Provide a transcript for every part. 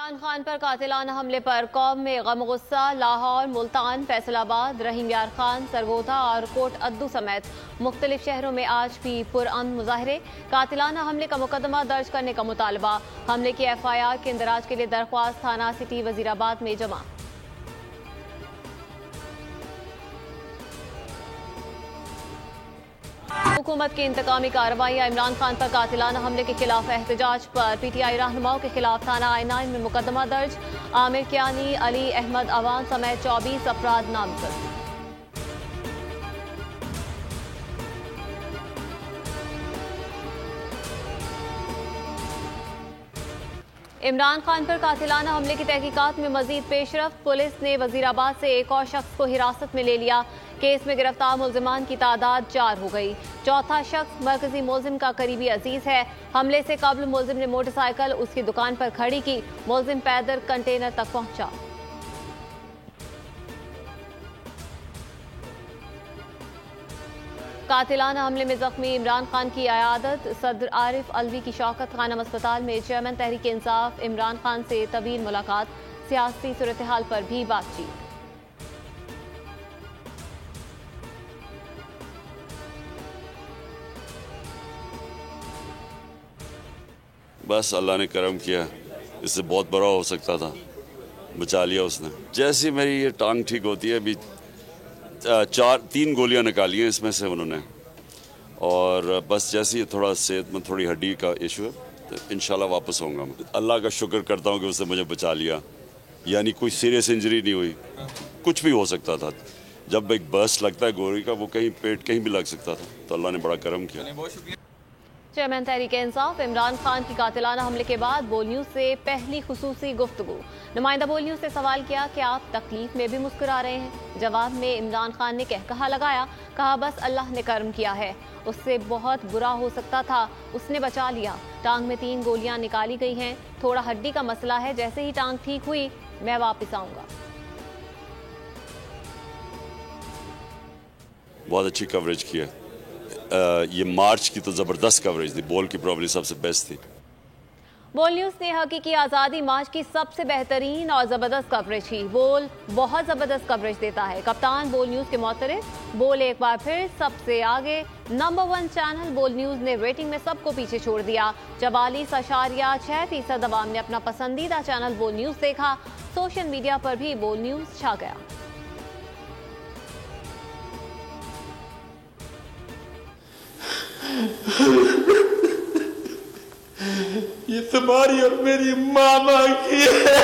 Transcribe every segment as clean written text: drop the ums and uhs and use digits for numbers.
इमरान खान पर कातिलाना हमले पर कौम में गम गुस्सा। लाहौर, मुल्तान, फैसलाबाद, रहीम यार खान, सरगोधा और कोट अद्दू समेत मुख्तलिफ शहरों में आज भी पुरअमन मुजाहरे। कातिलाना हमले का मुकदमा दर्ज करने का मुतालबा। हमले की FIR के इंदराज के लिए दरख्वास्त थाना सिटी वजीराबाद में जमा। हुकूमत की इंतकामी कार्रवाइयां। इमरान खान पर कातिलाना हमले के खिलाफ एहतजाज पर PTI रहनुमाओं के खिलाफ थाना I9 में मुकदमा दर्ज। आमिर कियानी, अली अहमद अवान समेत 24 अफराद नामजद। इमरान खान पर कातिलाना हमले की तहकीकात में मजीद पेशरफ्त। पुलिस ने वजीराबाद से एक और शख्स को हिरासत में ले लिया। केस में गिरफ्तार मुल्जिमान की तादाद 4 हो गई। चौथा शख्स मरकजी मुल्जिम का करीबी अजीज है। हमले से कबल मुल्जिम ने मोटरसाइकिल उसकी दुकान पर खड़ी की। मुल्जिम पैदल कंटेनर तक पहुंचा। कातिलाना हमले में जख्मी इमरान खान की अयादत। सदर आरिफ अलवी की शौकत खानम अस्पताल में चेयरमैन तहरीक इंसाफ इमरान खान से तवील मुलाकात। सियासी सूरत हाल पर भी बातचीत। बस अल्लाह ने करम किया, इससे बहुत बड़ा हो सकता था, बचा लिया उसने। जैसी मेरी ये टांग ठीक होती है, अभी 3 गोलियां निकाली हैं इसमें से उन्होंने, और बस जैसे ही थोड़ा सेहत में थोड़ी हड्डी का इशू है तो इंशाल्लाह वापस होऊंगा। मैं अल्लाह का शुक्र करता हूँ कि उसने मुझे बचा लिया, यानी कोई सीरियस इंजरी नहीं हुई। कुछ भी हो सकता था, जब एक बर्स्ट लगता है गोली का, वो कहीं पेट कहीं भी लग सकता था, तो अल्लाह ने बड़ा करम किया। चेयरमैन तहरीक इंसाफ इमरान खान की कातिलाना हमले के बाद बोल न्यूज से पहली खुसूसी गुफ्तगू। नुमाइंदा बोल न्यूज से सवाल किया कि आप तकलीफ में भी मुस्कुरा रहे हैं। जवाब में इमरान खान ने कहकहा लगाया, कहा बस अल्लाह ने कर्म किया है, उससे बहुत बुरा हो सकता था, उसने बचा लिया। टांग में 3 गोलियां निकाली गई हैं, थोड़ा हड्डी का मसला है, जैसे ही टांग ठीक हुई मैं वापिस आऊंगा। बहुत अच्छी कवरेज की है। ये मार्च की तो ज़बरदस्त कवरेज थी, बोल की प्रॉब्लम सबसे बेस्ट थी। बोल न्यूज़ ने हकीकी आज़ादी मार्च की सबसे बेहतरीन और ज़बरदस्त कवरेज की। बोल बहुत ज़बरदस्त कवरेज देता है। कप्तान बोल न्यूज़ के मोहतरम। बोल एक बार फिर सबसे आगे। नंबर 1 चैनल बोल न्यूज़ ने रेटिंग में सबको पीछे छोड़ दिया। 44.6% अवाम ने अपना पसंदीदा चैनल बोल न्यूज़ देखा। सोशल मीडिया पर भी बोल न्यूज़ छा गया। ये तुम्हारी और मेरी मामा की है।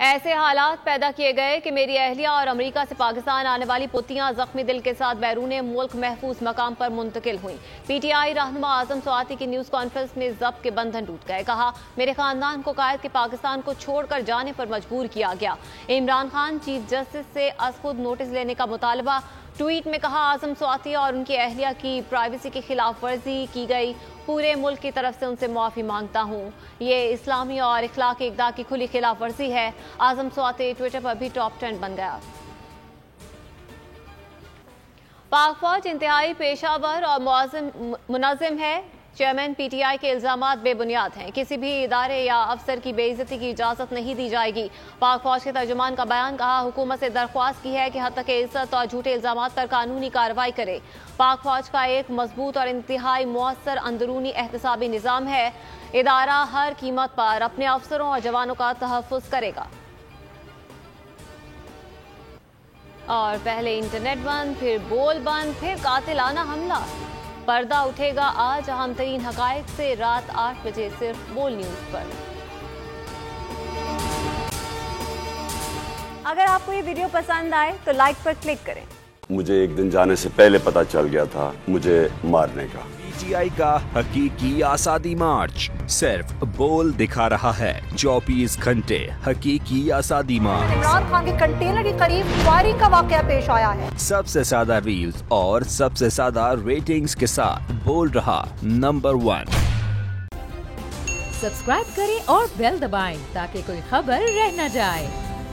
ऐसे हालात पैदा किए गए कि मेरी अहलिया और अमेरिका से पाकिस्तान आने वाली पुतियां जख्मी दिल के साथ बैरून मुल्क महफूज मकाम पर मुंतकिल हुई। PTI रहनुमा आजम स्वाति की न्यूज कॉन्फ्रेंस में जब्त के बंधन टूट गए। कहा, मेरे खानदान को कायद के पाकिस्तान को छोड़कर जाने पर मजबूर किया गया। इमरान खान चीफ जस्टिस से अज खुद नोटिस लेने का मुतालबा। ट्वीट में कहा, आजम स्वाति और उनकी अहलिया की प्राइवेसी की खिलाफ वर्जी की गई। पूरे मुल्क की तरफ से उनसे माफी मांगता हूँ। ये इस्लामी और इखलाकी इक़दार की खुली खिलाफ वर्जी है। आजम स्वाति ट्विटर पर भी टॉप ट्रेंड बन गया। पाक फौज इंतहाई पेशावर और मुनज़्ज़म है। चेयरमैन PTI के इल्जामात बेबुनियाद हैं। किसी भी इदारे या अफसर की बेइज्जती की इजाजत नहीं दी जाएगी। पाक फौज के तर्जुमान का बयान। कहा, हुकूमत से दरख्वास्त की है कि हद तक इज्जत और झूठे इल्जामात पर कानूनी कार्रवाई करे। पाक फौज का एक मजबूत और इंतहाई मुअस्सर अंदरूनी एहतसाबी निज़ाम है। इदारा हर कीमत पर अपने अफसरों और जवानों का तहफ़्फ़ुज़ करेगा। और पहले इंटरनेट बंद, फिर बोल बंद, फिर कातिलाना हमला। पर्दा उठेगा आज अहम तरीन हकायक से रात 8 बजे सिर्फ बोल न्यूज पर। अगर आपको ये वीडियो पसंद आए तो लाइक पर क्लिक करें। मुझे एक दिन जाने से पहले पता चल गया था मुझे मारने का। PTI का हकीकी आज़ादी मार्च सिर्फ बोल दिखा रहा है। 24 घंटे हकीकी आज़ादी मार्च। इमरान खान के कंटेनर के करीब फायरिंग का वाकया पेश आया है। सबसे ज्यादा रील्स और सबसे ज्यादा रेटिंग्स के साथ बोल रहा नंबर 1। सब्सक्राइब करें और बेल दबाएं ताकि कोई खबर रह न जाए।